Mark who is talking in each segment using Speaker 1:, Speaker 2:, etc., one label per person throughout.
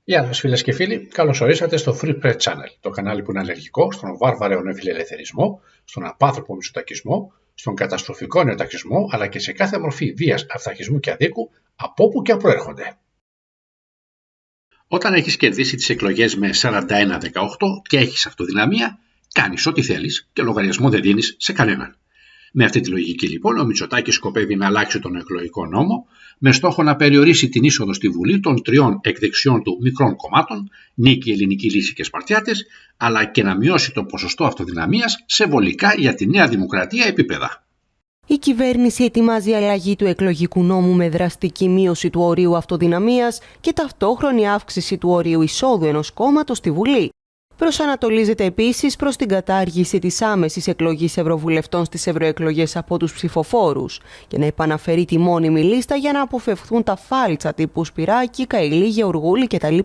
Speaker 1: Γεια σας φίλες και φίλοι, καλώς ορίσατε στο Free Press Channel, το κανάλι που είναι αλλεργικό στον βάρβαρεο νεοφιλελευθερισμό, στον απάνθρωπο μισοτακισμό, στον καταστροφικό νεοταξισμό, αλλά και σε κάθε μορφή βίας, αυταρχισμού και αδίκου, από όπου και αν προέρχονται. Όταν έχεις κερδίσει τις εκλογές με 41-18 και έχεις αυτοδυναμία, κάνεις ό,τι θέλεις και λογαριασμό δεν δίνεις σε κανέναν. Με αυτή τη λογική λοιπόν ο Μητσοτάκης σκοπεύει να αλλάξει τον εκλογικό νόμο με στόχο να περιορίσει την είσοδο στη Βουλή των τριών εκδεξιών του μικρών κομμάτων, Νίκη, Ελληνική Λύση και Σπαρτιάτες, αλλά και να μειώσει το ποσοστό αυτοδυναμίας σε βολικά για τη Νέα Δημοκρατία επίπεδα.
Speaker 2: Η κυβέρνηση ετοιμάζει αλλαγή του εκλογικού νόμου με δραστική μείωση του ορίου αυτοδυναμίας και ταυτόχρονη αύξηση του ορίου εισόδου ενός κόμματος στη Βουλή. Προσανατολίζεται επίσης προς την κατάργηση της άμεσης εκλογής ευρωβουλευτών στις ευρωεκλογές από τους ψηφοφόρους και να επαναφέρει τη μόνιμη λίστα για να αποφευχθούν τα φάλτσα τύπου Σπυράκη, Καηλή, Γεωργούλη κτλ.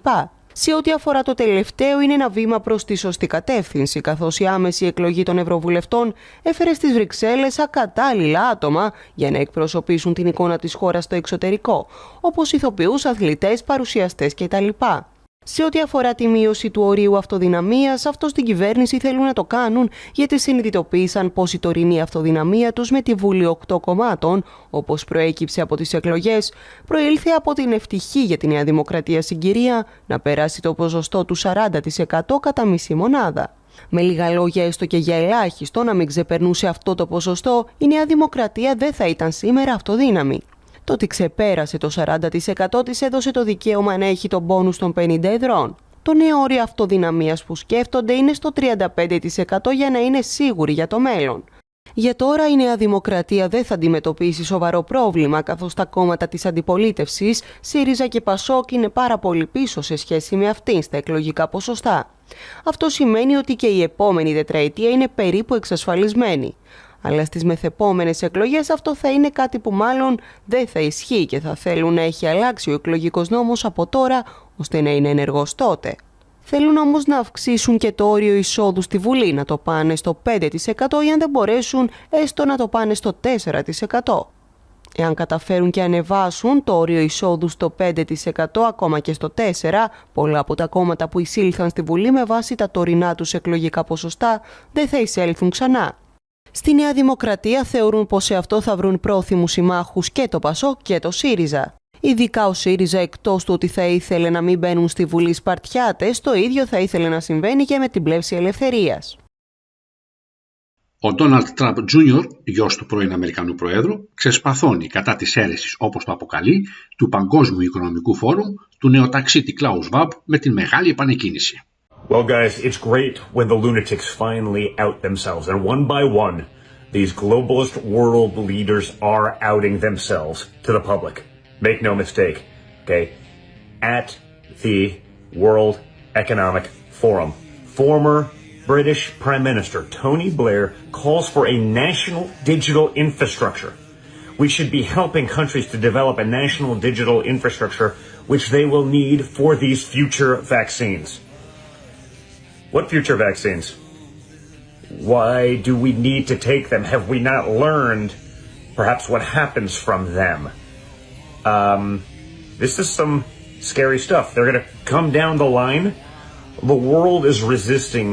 Speaker 2: Σε ό,τι αφορά το τελευταίο, είναι ένα βήμα προς τη σωστή κατεύθυνση, καθώς η άμεση εκλογή των ευρωβουλευτών έφερε στις Βρυξέλλες ακατάλληλα άτομα για να εκπροσωπήσουν την εικόνα της χώρας στο εξωτερικό, όπως ηθοποιούς, αθλητές, παρουσιαστές κτλ. Σε ό,τι αφορά τη μείωση του ορίου αυτοδυναμίας, αυτό στην κυβέρνηση θέλουν να το κάνουν γιατί συνειδητοποίησαν πως η τωρινή αυτοδυναμία τους με τη Βουλη 8 κομμάτων, όπως προέκυψε από τις εκλογές, προήλθε από την ευτυχή για τη Νέα Δημοκρατία συγκυρία να περάσει το ποσοστό του 40% κατά μισή μονάδα. Με λίγα λόγια, έστω και για ελάχιστο να μην ξεπερνούσε αυτό το ποσοστό, η Νέα Δημοκρατία δεν θα ήταν σήμερα αυτοδύναμη. Το ότι ξεπέρασε το 40% της έδωσε το δικαίωμα να έχει τον μπόνους των 50 εδρών. Το νέο όριο αυτοδυναμίας που σκέφτονται είναι στο 35% για να είναι σίγουροι για το μέλλον. Για τώρα η Νέα Δημοκρατία δεν θα αντιμετωπίσει σοβαρό πρόβλημα, καθώς τα κόμματα της αντιπολίτευσης, ΣΥΡΙΖΑ και ΠΑΣΟΚ, είναι πάρα πολύ πίσω σε σχέση με αυτήν στα εκλογικά ποσοστά. Αυτό σημαίνει ότι και η επόμενη τετραετία είναι περίπου εξασφαλισμένη. Αλλά στις μεθεπόμενες εκλογές αυτό θα είναι κάτι που μάλλον δεν θα ισχύει και θα θέλουν να έχει αλλάξει ο εκλογικός νόμος από τώρα ώστε να είναι ενεργός τότε. Θέλουν όμως να αυξήσουν και το όριο εισόδου στη Βουλή, να το πάνε στο 5% ή αν δεν μπορέσουν έστω να το πάνε στο 4%. Εάν καταφέρουν και ανεβάσουν το όριο εισόδου στο 5% ακόμα και στο 4%, πολλά από τα κόμματα που εισήλθαν στη Βουλή με βάση τα τωρινά τους εκλογικά ποσοστά δεν θα εισέλθουν ξανά. Στη Νέα Δημοκρατία θεωρούν πως σε αυτό θα βρουν πρόθυμους συμμάχους και το ΠΑΣΟΚ και το ΣΥΡΙΖΑ. Ειδικά ο ΣΥΡΙΖΑ, εκτός του ότι θα ήθελε να μην μπαίνουν στη Βουλή Σπαρτιάτες, το ίδιο θα ήθελε να συμβαίνει και με την πλεύση ελευθερίας.
Speaker 1: Ο Ντόναλντ Τραμπ Τζούνιορ, γιος του πρώην Αμερικανού Προέδρου, ξεσπαθώνει κατά της αίρεσης, όπως το αποκαλεί, του Παγκόσμιου Οικονομικού Φόρουμ, του νεοταξίτη Klaus Schwab με την μεγάλη επανεκκίνηση.
Speaker 3: Well, guys, it's great when the lunatics finally out themselves. And one by one, these globalist world leaders are outing themselves to the public. Make no mistake, okay? At the World Economic Forum, former British Prime Minister Tony Blair calls for a national digital infrastructure. We should be helping countries to develop a national digital infrastructure which they will need for these future vaccines. What future vaccines? Why do we need to take them? Have we not learned perhaps what happens from them? This is some scary stuff. They're going to come down the line. The world is resisting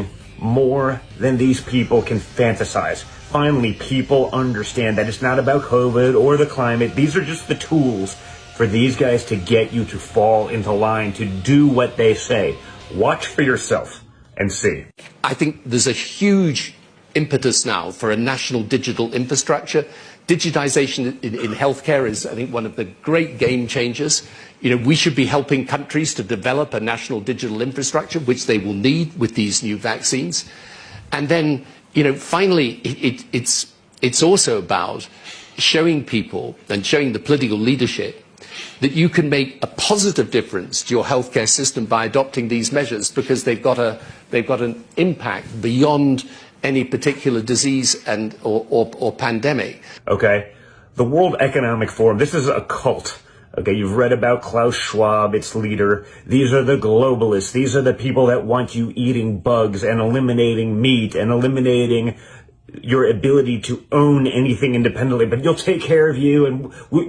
Speaker 3: more than these people can fantasize. Finally, people understand that it's not about COVID or the climate. These are just the tools for these guys to get you to fall into line, to do what they say. Watch for yourself. And see.
Speaker 4: I think there's a huge impetus now for a national digital infrastructure. Digitization in healthcare is, I think, one of the great game changers. You know, we should be helping countries to develop a national digital infrastructure, which they will need with these new vaccines. And then, you know, finally, it's also about showing people and showing the political leadership that you can make a positive difference to your healthcare system by adopting these measures because they've got an impact beyond any particular disease or pandemic.
Speaker 3: Okay, the World Economic Forum, this is a cult. Okay, you've read about Klaus Schwab, its leader. These are the globalists. These are the people that want you eating bugs and eliminating meat and eliminating your ability to own anything independently, but you'll take care of you and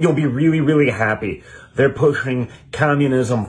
Speaker 3: you'll be really, really happy. They're pushing communism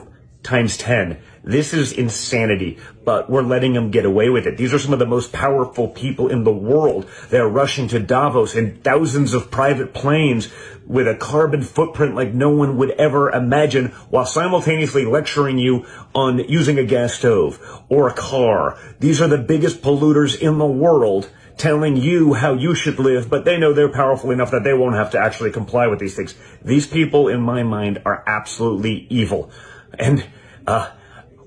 Speaker 3: times 10. This is insanity, but we're letting them get away with it. These are some of the most powerful people in the world. They're rushing to Davos in thousands of private planes with a carbon footprint like no one would ever imagine, while simultaneously lecturing you on using a gas stove or a car. These are the biggest polluters in the world, telling you how you should live, but they know they're powerful enough that they won't have to actually comply with these things. These people, in my mind, are absolutely evil. And,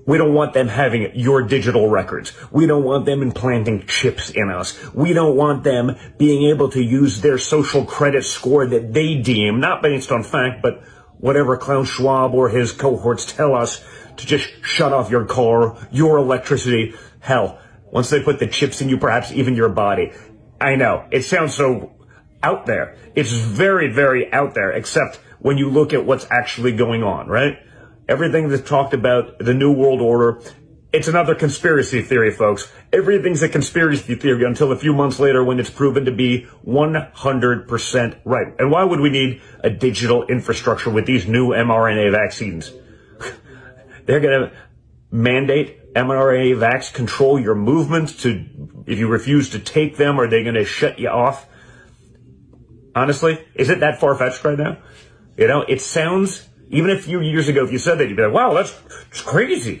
Speaker 3: we don't want them having your digital records. We don't want them implanting chips in us. We don't want them being able to use their social credit score that they deem, not based on fact, but whatever Klaus Schwab or his cohorts tell us, to just shut off your car, your electricity. Hell, once they put the chips in you, perhaps even your body. I know, it sounds so out there. It's very, very out there, except when you look at what's actually going on, right? Everything that's talked about, the New World Order, it's another conspiracy theory, folks. Everything's a conspiracy theory until a few months later when it's proven to be 100% right. And why would we need a digital infrastructure with these new mRNA vaccines? They're going to mandate mRNA vax control your movements if you refuse to take them, are they going to shut you off? Honestly, is it that far-fetched right now? You know, it sounds... Even a few years ago, if you said that, you'd be like, wow, that's crazy.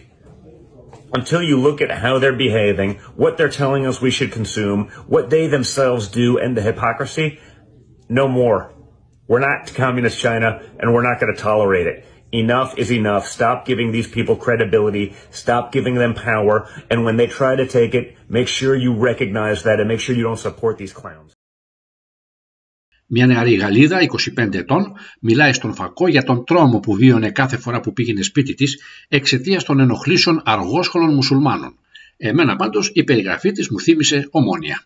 Speaker 3: Until you look at how they're behaving, what they're telling us we should consume, what they themselves do, and the hypocrisy, no more. We're not communist China, and we're not going to tolerate it. Enough is enough. Stop giving these people credibility. Stop giving them power. And when they try to take it, make sure you recognize that and make sure you don't support these clowns.
Speaker 1: Μια νεαρή Γαλλίδα, 25 ετών, μιλάει στον φακό για τον τρόμο που βίωνε κάθε φορά που πήγαινε σπίτι της εξαιτίας των ενοχλήσεων αργόσχολων μουσουλμάνων. Εμένα πάντως η περιγραφή της μου θύμισε ομόνοια.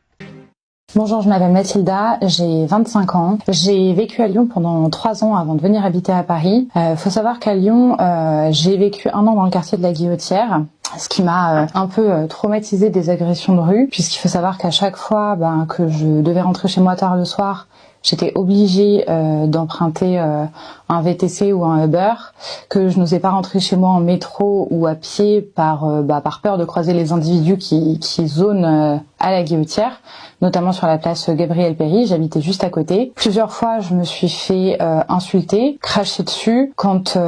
Speaker 5: Bonjour, je m'appelle Mathilda, j'ai 25 ans. J'ai vécu à Lyon pendant 3 ans avant de venir habiter à Paris. Faut savoir qu'à Lyon, j'ai vécu 1 an dans le quartier de la Guillotière, ce qui m'a un peu traumatisé des agressions de rue, puisqu'il faut savoir qu'à chaque fois que je devais rentrer chez moi tard le soir, j'étais obligée d'emprunter un VTC ou un Uber, que je n'osais pas rentrer chez moi en métro ou à pied par peur de croiser les individus qui zonent à la Guillotière, notamment sur la place Gabriel Péri. J'habitais juste à côté. Plusieurs fois, je me suis fait insulter, cracher dessus quand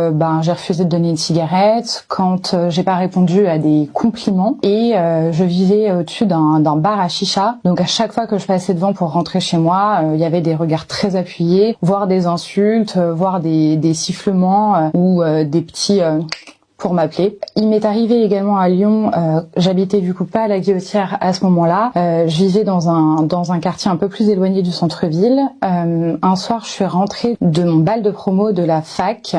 Speaker 5: j'ai refusé de donner une cigarette, quand j'ai pas répondu à des compliments, et je vivais au-dessus d'un bar à chicha. Donc à chaque fois que je passais devant pour rentrer chez moi, il y avait des regards très appuyés, voire des insultes, voire des sifflements ou des petits pour m'appeler. Il m'est arrivé également à Lyon, j'habitais du coup pas à la Guillotière à ce moment-là, je vivais dans un quartier un peu plus éloigné du centre-ville. Un soir, je suis rentrée de mon bal de promo de la fac,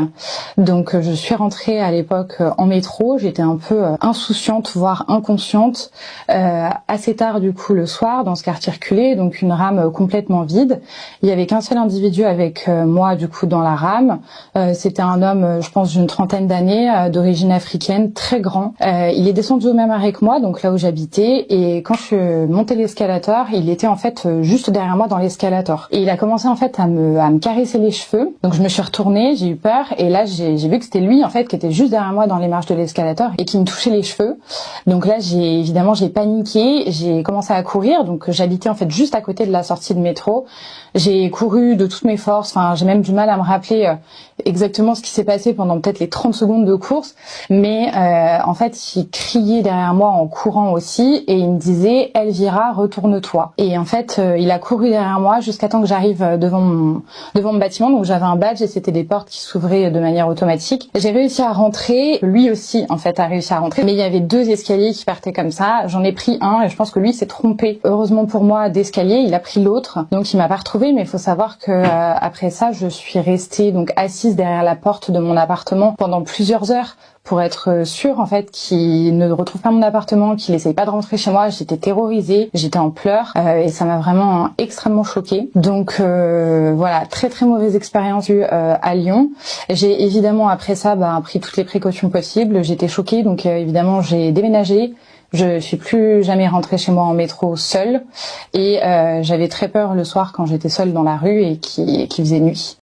Speaker 5: donc je suis rentrée à l'époque en métro, j'étais un peu insouciante, voire inconsciente, assez tard du coup le soir dans ce quartier reculé, donc une rame complètement vide. Il y avait qu'un seul individu avec moi du coup dans la rame, c'était un homme, je pense d'une 30aine d'années, d'origine africaine, très grand. Il est descendu au même arrêt que moi, donc là où j'habitais, et quand je suis montée l'escalator, il était en fait juste derrière moi dans l'escalator. Et il a commencé en fait à me caresser les cheveux. Donc je me suis retournée, j'ai eu peur, et là j'ai vu que c'était lui en fait qui était juste derrière moi dans les marches de l'escalator et qui me touchait les cheveux. Donc là j'ai paniqué, j'ai commencé à courir. Donc j'habitais en fait juste à côté de la sortie de métro. J'ai couru de toutes mes forces, enfin j'ai même du mal à me rappeler exactement ce qui s'est passé pendant peut-être les 30 secondes de course, mais en fait il criait derrière moi en courant aussi, et il me disait « Elvira, retourne-toi ». Et en fait il a couru derrière moi jusqu'à temps que j'arrive devant mon bâtiment, donc j'avais un badge et c'était des portes qui s'ouvraient de manière automatique. J'ai réussi à rentrer, lui aussi en fait a réussi à rentrer, mais il y avait 2 escaliers qui partaient comme ça, j'en ai pris un et je pense que lui s'est trompé. Heureusement pour moi d'escalier, il a pris l'autre, donc il m'a pas retrouvée. Mais il faut savoir que après ça, je suis restée donc assise derrière la porte de mon appartement pendant plusieurs heures pour être sûre en fait qu'il ne retrouve pas mon appartement, qu'il essaye pas de rentrer chez moi. J'étais terrorisée, j'étais en pleurs et ça m'a vraiment extrêmement choquée. Donc voilà, très très mauvaise expérience à Lyon. J'ai évidemment après ça pris toutes les précautions possibles. J'étais choquée, donc évidemment j'ai déménagé. Je suis plus jamais rentrée chez moi en métro seule, et j'avais très peur le soir quand j'étais seule dans la rue et qu'il faisait nuit.